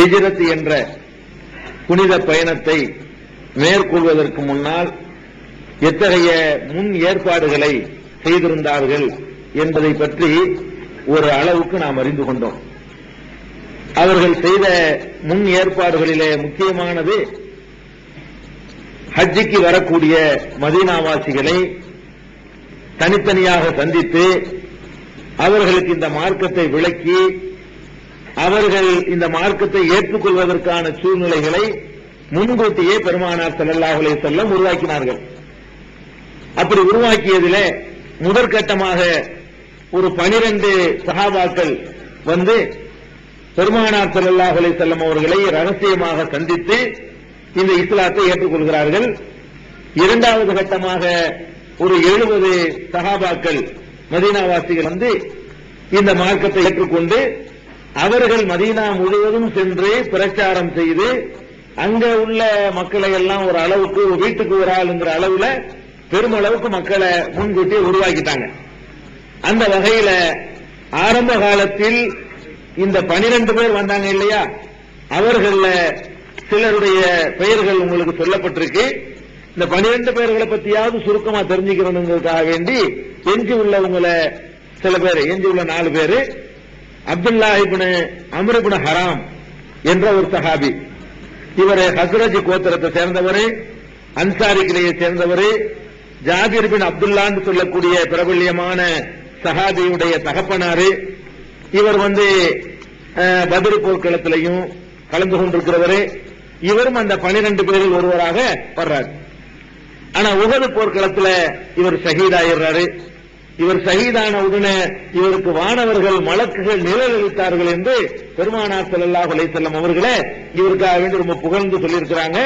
ஹிஜ்ரத் என்ற புனித பயணத்தை மேற்கொள்வதற்கு முன்னால் எத்தகைய முன் ஏற்பாடுகளை செய்திருந்தார்கள் என்பதை பற்றி ஒரு அளவுக்கு நாம் அறிந்து கொண்டோம். அவர்கள் செய்த முன் ஏற்பாடுகளிலே முக்கியமானது ஹஜ்ஜிக்கு வரக்கூடிய மதீனாவாசிகளை தனித்தனியாக சந்தித்து அவர்களுக்கு இந்த மார்க்கத்தை விளக்கி அவர்கள் இந்த மார்க்கத்தை ஏற்றுக்கொள்வதற்கான சூழ்நிலைகளை முன்கூட்டியே பெருமானார் ஸல்லல்லாஹு அலைஹி வஸல்லம் உருவாக்கினார்கள். அப்படி உருவாக்கியதிலே முதற்கட்டமாக ஒரு 12 சஹாபாக்கள் வந்து பெருமானார் ஸல்லல்லாஹு அலைஹி வஸல்லம் அவர்களை ரகசியமாக சந்தித்து இந்த இஸ்லாத்தை ஏற்றுக்கொள்கிறார்கள். இரண்டாவது கட்டமாக ஒரு 70 சஹாபாக்கள் மதீனாவாசிகள் வந்து இந்த மார்க்கத்தை ஏற்றுக்கொண்டு அவர்கள் மதீனா முழுவதும் சென்று பிரச்சாரம் செய்து அங்க உள்ள மக்களை எல்லாம் ஒரு அளவுக்கு வீட்டுக்கு ஒரு ஆளுங்கிற அளவுல பெருமளவுக்கு மக்களை முன்கூட்டியே உருவாக்கிட்டாங்க. அந்த வகையில ஆரம்ப காலத்தில் இந்த 12 பேர் வந்தாங்க இல்லையா, அவர்கள சிலருடைய பெயர்கள் உங்களுக்கு சொல்லப்பட்டிருக்கு. இந்த 12 பேர்களை பத்தியாவது சுருக்கமா தெரிஞ்சுக்கிறதுக்காக வேண்டி எஞ்சி உள்ளவங்களை சில பேர், எஞ்சி உள்ள 4 பேரு, அப்துல்லா இப்னு அம்ர் இப்னு ஹராம் என்ற ஒரு சஹாபி, இவர் ஹஸ்ரஜ் கோத்திரத்தை சேர்ந்தவர், அன்சாரி கிளையை சேர்ந்தவர், ஜாபிர் பின் அப்துல்லான்னு சொல்லக்கூடிய பிரபல்யமான சஹாபியுடைய தகப்பனாரு. இவர் வந்து பத்ர் போர்க்களத்திலையும் கலந்து கொண்டிருக்கிறவரு. இவரும் அந்த 12 பேரில் ஒருவராக வர்றார். ஆனா உஹது போர்க்களத்தில் இவர் ஷஹீதாயிடுறாரு. இவர் ஷஹீதான உடனே இவருக்கு வானவர்கள் மலக்குகள் நிழல் அளித்தார்கள் என்று பெருமானார் ஸல்லல்லாஹு அலைஹி வஸல்லம் அவர்களே இவருக்காக வேண்டி ரொம்ப புகழ்ந்து சொல்லியிருக்கிறாங்க.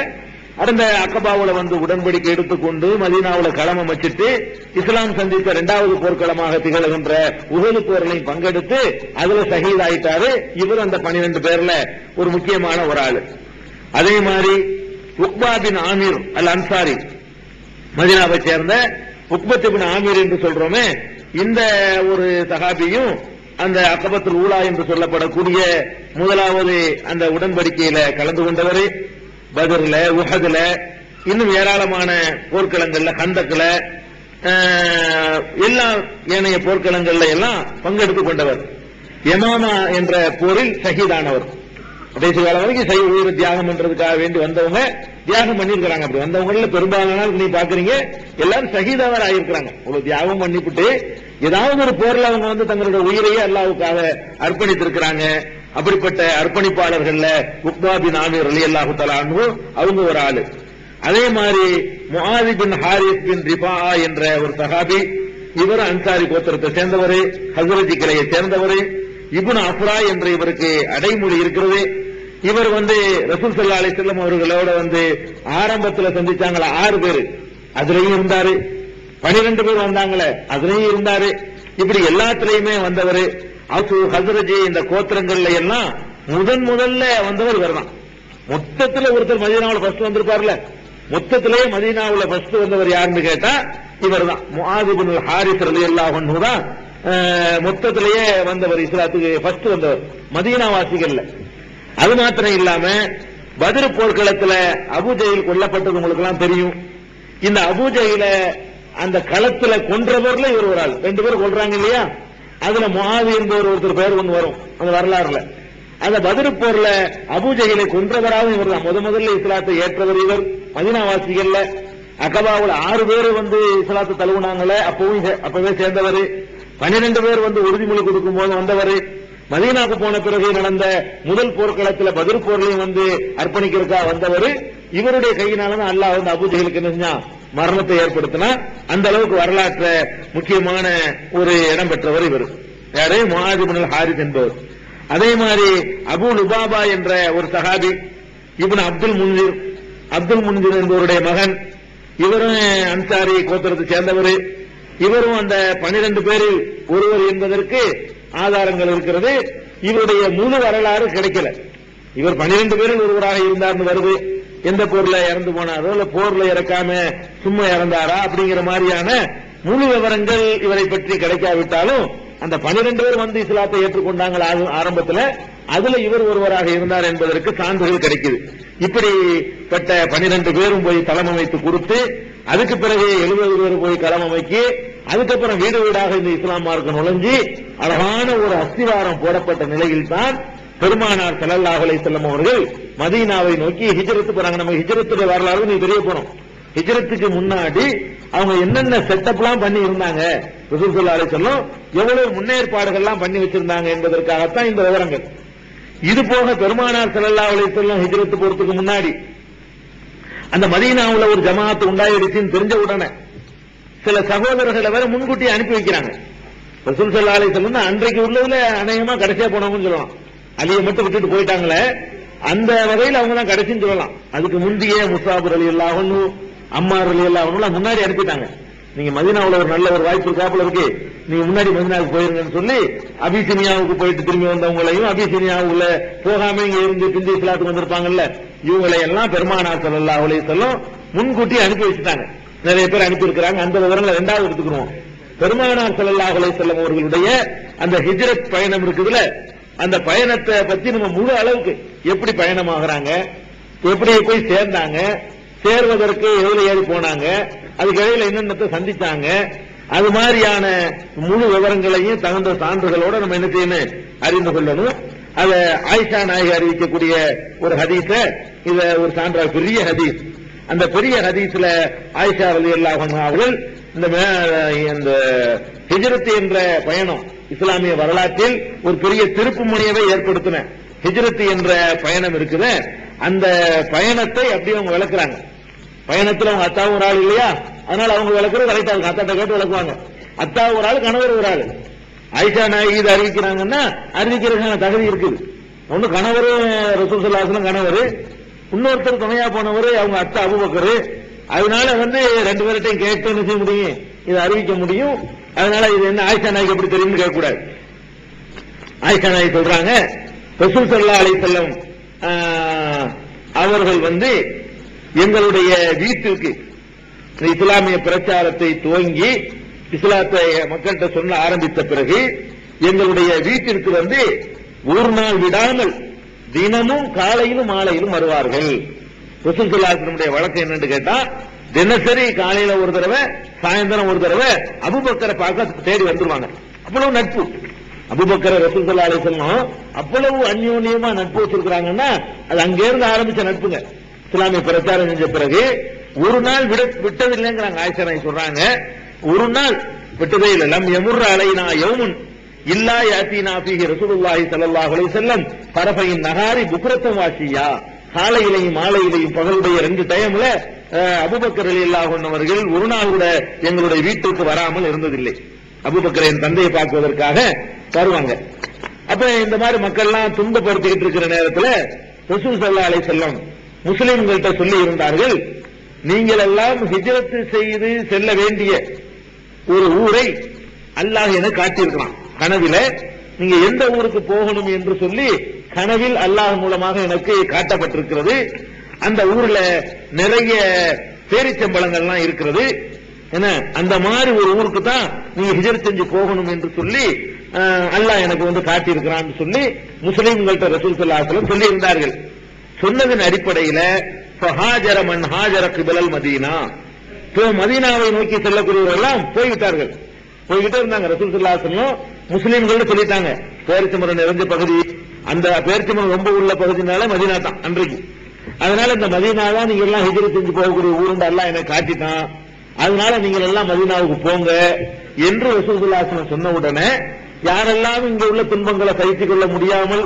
அந்த அக்கபாவுல வந்து உடன்படிக்கை எடுத்துக்கொண்டு மதீனாவுல களம் அமைச்சிட்டு இஸ்லாம் சந்தித்த 2வது போர்க்களமாக திகழ்கின்ற உஹது போரிலையும் பங்கெடுத்து அதுல ஷஹீதாயிட்டாரு. இவர் அந்த 12 பேர்ல ஒரு முக்கியமான ஒரு ஆளு. அதே மாதிரி உக்பா பின் ஆமீர் அல் அன்சாரி, மதீனாவை சேர்ந்த உக்பத் பின் ஆமீர் என்று சொல்றோமே, இந்த ஒரு சஹாபியும் அந்த அக்கபத்துல் ஊலா என்று சொல்லப்படக்கூடிய முதலாவது அந்த உடன்படிக்கையில கலந்து கொண்டவர். பத்ர்ல, உஹதுல, இன்னும் ஏராளமான போர்க்களங்கள்ல, கந்தக்ல, எல்லா ஏனைய போர்க்களங்கள்ல எல்லாம் பங்கெடுத்துக் கொண்டவர். யமாமா என்ற போரில் ஷஹீதானவர். கடைசி காலம் வரைக்கும் உயிர் தியாகம் பண்றதுக்காக வேண்டி வந்தவங்க தியாகம் பண்ணிருக்கிறாங்க. அப்படி வந்தவங்கள பெரும்பாலான நீ பாக்குறீங்க எல்லாரும் ஷஹீதாவர் ஆயிருக்கிறாங்க. ஒரு தியாகம் பண்ணிவிட்டு ஏதாவது ஒரு போர்ல அவங்க வந்து தங்களுடைய உயிரையே அல்லாஹ்வுக்காக அர்ப்பணித்திருக்கிறாங்க. அப்படிப்பட்ட அர்ப்பணிப்பாளர்கள்ல உக்பா பின் ஆமீர் ரலியல்லாஹு தஆலா அன்ஹு அவங்க ஒரு ஆளு. அதே மாதிரி முஆதி பின் ஹாரிஸ் பின் ரிஃபா என்ற ஒரு சஹாபி, இவர் அன்சாரி கோத்திரத்தை சேர்ந்தவர், ஹஸ்ரஜி கிளையை சேர்ந்தவர். இப்னு அஃப்ரா என்ற இவருக்கு அடைமொழி இருக்கிறது. இவர் வந்து ரசூல் ஸல்லல்லாஹு அலைஹி வஸல்லம் அவர்களோட வந்து ஆரம்பத்துல சந்திச்சாங்களா 6 பேரு, அதுலயும் இருந்தாரு. 12 பேர் வந்தாங்களே அதுலயும் இருந்தாரு. இப்படி எல்லாத்திலையுமே வந்தவர். அசு ஹஸ்ரஜி இந்த கோத்திரங்கள்ல எல்லாம் முதல்ல வந்தவர் இவர் தான். மொத்தத்துல ஒருத்தர் மதீனாவுல ஃபர்ஸ்ட் வந்திருப்பார்ல, மொத்தத்திலேயே மதீனாவுல ஃபர்ஸ்ட் வந்தவர் யாருன்னு கேட்டா இவர் தான். முஆது பின் ஹாரிஸ் ரலியல்லாஹு அன்ஹு தான் மொத்தத்திலேயே வந்தவர், இஸ்லாத்துக்கு ஃபர்ஸ்ட் வந்தவர் மதீனாவாசிகள்ல. அது மாத்திரம் இல்லாம பத்ர் போர்க்களத்துல அபூஜஹில் கொல்லப்பட்டது உங்களுக்கு எல்லாம் தெரியும். இந்த அபூஜஹில அந்த களத்துல கொன்றவர்ல இவர் ஒரு ஆள். 2 பேர் கொல்றாங்க இல்லையா, அதுல முஆது என்பவர் ஒருத்தர் பேர் ஒன்று வரும் அந்த வரலாறுல. அந்த பத்ர் போர்ல அபூஜஹிலை கொன்றவராகவும் இவர் தான். முதல்ல இஸ்லாத்தை ஏற்றவர் இவர். மதீனாவாசிகள்ல அகபாவுல 6 பேர் வந்து இஸ்லாத்தை தழுவுனாங்களே அப்பவே சேர்ந்தவர். 12 பேர் வந்து உறுதிமொழி கொடுக்கும் போது வந்தவர். மதீனாவுக்கு போன பிறகு நடந்த முதல் போர்க்களத்தில் பத்ர் போர்லையும் வந்து அர்ப்பணிக்கிறதுக்காக வந்தவர். இவருடைய கையினாலதான் அல்லாஹ் வந்து அபூஜஹலுக்கு என்ன செஞ்சா மரணத்தை ஏற்படுத்தினா. அந்த அளவுக்கு வரலாற்ற முக்கியமான ஒரு இடம் பெற்றவர் இவர். யாரு? முஆது பின் ஹாரிஸ் என்பவர். அதே மாதிரி அபூ லுபாபா என்ற ஒரு சஹாபி, இப்னு அப்துல் முன்சிர் என்பவருடைய மகன். இவரும் அன்சாரி கோத்திரத்தை சேர்ந்தவர். இவரும் அந்த 12 பேரில் ஒருவர் என்பதற்கு ஆதாரங்கள் இருக்கிறது. இவருடைய முழு வரலாறு கிடைக்கல. இவர் 12 பேரில் ஒருவராக இருந்தார்னு வருது. எந்த போர்ல இறந்து போனாரோ இல்ல போர்ல இறக்காம சும்மா இறந்தாரா அப்படிங்கிற மாதிரியான முழு விவரங்கள் இவரை பற்றி கிடைக்காவிட்டாலும் அந்த 12 பேர் வந்து இஸ்லாத்தை ஏற்றுக்கொண்டாங்க ஆரம்பத்தில். அதுல இவர் ஒருவராக இருந்தார் என்பதற்கு சான்றுகள் கிடைக்குது. இப்படிப்பட்ட 12 பேரும் போய் களம் அமைத்து கொடுத்து, அதுக்கு பிறகு 70 பேர் போய் களம் அமைக்கி, அதுக்கப்புறம் வீடு வீடாக இந்த இஸ்லாம் மார்க்கம் நுழைஞ்சி அழகான ஒரு அஸ்திவாரம் போடப்பட்ட நிலையில் தான் பெருமானார் ஸல்லல்லாஹு அலைஹி வஸல்லம் அவர்கள் மதீனாவை நோக்கி ஹிஜ்ரத் போறாங்க. நம்ம ஹிஜ்ரத்துடைய வரலாறு நீ தெரிய போறோம். ஹிஜ்ரத்துக்கு முன்னாடி அவங்க என்னென்ன செட்டப்லாம் பண்ணி இருந்தாங்க, ரசூல் ஸல்லல்லாஹு அலைஹி வஸல்லம் எவ்வளவு முன்னேற்பாடுகள்லாம் பண்ணி வச்சிருந்தாங்க என்பதற்காகத்தான் இந்த விவரங்கள். இது போக பெருமானார் ஸல்லல்லாஹு அலைஹி வஸல்லம் ஹிஜ்ரத் போறதுக்கு முன்னாடி அந்த மதீனாவுல ஒரு ஜமாஅத் உண்டாயிடுச்சுன்னு தெரிஞ்ச உடனே சில சகோதரர்களை வேற முன்கூட்டி அனுப்பி வைக்கிறாங்க. ரசூல் ஸல்லல்லாஹு அலைஹி வஸல்லம் அன்றைக்கு உள்ளதுல அநேகமா கடைசியா போனவங்கன்னு சொல்லலாம். அலியை மட்டும் விட்டுட்டு போயிட்டாங்களே, அந்த வகையில் அவங்க தான் கடைசின்னு சொல்லலாம். அதுக்கு முந்தைய முஸாப் ரலியல்லாஹு அன்ஹு, அம்மார் ரலியல்லாஹு அன்ஹு முன்னாடி அனுப்பிட்டாங்க. நீங்க மதீனாவுல ஒரு நல்ல ஒரு வாய்ப்பு இருக்காப்புல இருக்கு, நீங்க முன்னாடி மதீனாவுக்கு போயிருங்கன்னு சொல்லி அபிசீனியாவுக்கு போயிட்டு திரும்பி வந்தவங்களையும், அபிசீனியாவுல போகாம இங்க இருந்து பிந்தி இஸ்லாத்துக்கு வந்திருப்பாங்கல்ல, இவங்களை எல்லாம் பெருமானார் ஸல்லல்லாஹு அலைஹி வஸல்லம் முன்கூட்டி அனுப்பி வச்சுட்டாங்க. நிறைய பேர் அனுப்பி இருக்கிறாங்க. அந்த விவரங்களை இரண்டாவது எடுத்துக்கிறோம். பெருமானார் ஸல்லல்லாஹு அலைஹி வஸல்லம் அவர்களுடைய அந்த ஹிஜ்ரத் பயணம் இருக்குதுல, அந்த பயணத்தை பத்தி நம்ம முழு அளவுக்கு எப்படி பயணமாகறாங்க, எப்படி போய் சேர்ந்தாங்க, சேர்வதற்கு எவ்வளவு ஏறி போனாங்க, அதுக்கு இடையில என்னென்னத்தை சந்திச்சாங்க, அது மாதிரியான முழு விவரங்களையும் தகுந்த சான்றுகளோட நம்ம என்ன செய்யணும், அறிந்து கொள்ளணும். அத ஆயிஷா நாயகி அறிவிக்கக்கூடிய ஒரு ஹதீஸ, இத ஒரு சான்றா பெரிய ஹதீஸ். அந்த பெரிய ஹதீஸ்ல ஆயிஷா ரலியல்லாஹு அன்ஹா அவர்கள் இந்த ஹிஜ்ரத் என்ற பயணம் இஸ்லாமிய வரலாற்றில் ஒரு பெரிய திருப்பு முனையவை ஏற்படுத்தின ஹிஜ்ரத் என்ற பயணம் இருக்குது. அந்த பயணத்தை அப்படியே அவங்க விளக்குறாங்க. பயணத்தில் அவங்க அத்தாவும் ஒரு ஆள் இல்லையா, அதனால அவங்க விளக்குறது கரெக்டா இருக்கும். அத்தாட்ட கேட்டு விளக்குவாங்க. அத்தா ஒரு ஆள், கணவர் ஒரு ஆள். ஆயிஷா நாயகி இது அறிவிக்கிறாங்கன்னா அறிவிக்கிறதுக்கான தகுதி இருக்குது. ஒண்ணு கணவர் ரசூல் ஸல்லல்லாஹு அலைஹி வஸல்லம் கணவர், இன்னொருத்தர் துணையா போனவர் அவங்க அத்தா அபூபக்கர். அதனால 2 பேர்கிட்டையும் கேட்டு என்ன செய்ய முடியும், இதை அறிவிக்க முடியும். அதனால இது என்ன ஆயிஷா நாயகி எப்படி தெரியும்னு கேட்கக்கூடாது. ஆயிஷா நாயகி சொல்றாங்க, ரசூல் ஸல்லல்லாஹு அலைஹி வஸல்லம் அவர்கள் எங்களுடைய வீட்டிற்கு இஸ்லாமிய பிரச்சாரத்தை துவங்கி இஸ்லாத்தை மக்கள்கிட்ட சொல்ல ஆரம்பித்த பிறகு எங்களுடைய வீட்டிற்கு ஒரு நாள் விடாமல் தினமும் காலையிலும் மாலையிலும் வருவார்கள். ரசூல் ஸல்லல்லாஹு அலைஹி வஸல்லம் வழக்கம் என்னன்னு கேட்டா, தினசரி காலையில ஒரு தடவை, சாயந்தரம் ஒரு தடவை அபூபக்கரை பார்க்க தேடி வந்துருவாங்க. அவ்வளவு நட்பு. அபூபக்கர் ரசூல் ஸல்லல்லாஹு அலைஹி வஸல்லம் அவ்வளவு அந்யோன்யமா நட்பு வச்சிருக்காங்கன்னா அது அங்கிருந்து ஆரம்பிச்ச நட்புங்க. இஸ்லாமிய பிரச்சாரம் செஞ்ச பிறகு ஒரு நாள் விட்டதில்லைங்கிறாங்க ஆயிஷா நாயகி சொல்றாங்க. ஒரு நாள் விட்டதே இல்லை. லம் யமுர் அலைனா யௌமுன் இல்லா யாத்தினா ஃபீஹி ரசூலுல்லாஹி ஸல்லல்லாஹு அலைஹி வஸல்லம் தரஃபைன் நஹாரி புக்ரத்தன் வாஷியா. காலையிலையும் மாலையிலையும் பகலுடைய 2 டைம்ல அபூபக்கர் ரலியல்லாஹு அன்ஹு அவர்கள் ஒரு நாள் கூட எங்களுடைய வீட்டுக்கு வராமல் இருந்ததில்லை. அபூபக்கர் என் தந்தையை பார்ப்பதற்காக வருவாங்க. அப்ப இந்த மாதிரி மக்கள் எல்லாம் துன்பப்படுத்திக்கிட்டு இருக்கிற நேரத்தில் ரசூல் ஸல்லல்லாஹு அலைஹி வஸல்லம் முஸ்லிம்கள்ட்ட சொல்லி இருந்தார்கள், நீங்கள் எல்லாம் ஹிஜ்ரத் செய்து செல்ல வேண்டிய ஒரு ஊரை அல்லாஹ் என காட்டியிருக்கிறான். கனவில நீங்க எந்த ஊருக்கு போகணும் என்று சொல்லி கனவில் அல்லாஹ் மூலமாக எனக்கு காட்டப்பட்டிருக்கிறது. அந்த ஊர்ல நிறைய பேரிச்சம்பழங்கள்லாம் இருக்கிறது. என்ன, அந்த மாதிரி ஒரு ஊருக்கு தான் நீங்க ஹிஜ்ரத் செஞ்சு போகணும் என்று சொல்லி அல்லாஹ் எனக்கு காட்டியிருக்கிறான்னு சொல்லி முஸ்லிம்கள்ட்ட ரசூல் ஸல்லல்லாஹு அலைஹி வஸல்லம் சொல்லி இருந்தார்கள். சொன்னதன் அடிப்படையில ஃபஹாஜர மன் ஹாஜர கிபலல் மதீனா, மதீனாவை நோக்கி செல்லக்கூடியவர்கள் எல்லாம் போய்விட்டார்கள். போய்கிட்டே இருந்தாங்க. ரசூல் ஸல்லல்லாஹு அலைஹி வஸல்லம் முஸ்லிம்கள் சொல்லிட்டாங்க, பேரிச்சம்பழம் நிறைஞ்ச பகுதி, அந்த பேரிச்சம்பழம் ரொம்ப உள்ள பகுதினால மதீனா தான் அன்றைக்கு. அதனால இந்த மதீனா தான் நீங்க எல்லாம் ஹிஜ்ரத் செஞ்சு போகக்கூடிய ஊருண்டு அல்லாஹ் எனக்கு காட்டிட்டான். அதனால நீங்க எல்லாம் மதீனாவுக்கு போங்க என்று ரசூல் ஸல்லல்லாஹு அலைஹி வஸல்லம் சொன்ன உடனே யாரெல்லாம் இங்க உள்ள துன்பங்களை சகித்துக் கொள்ள முடியாமல்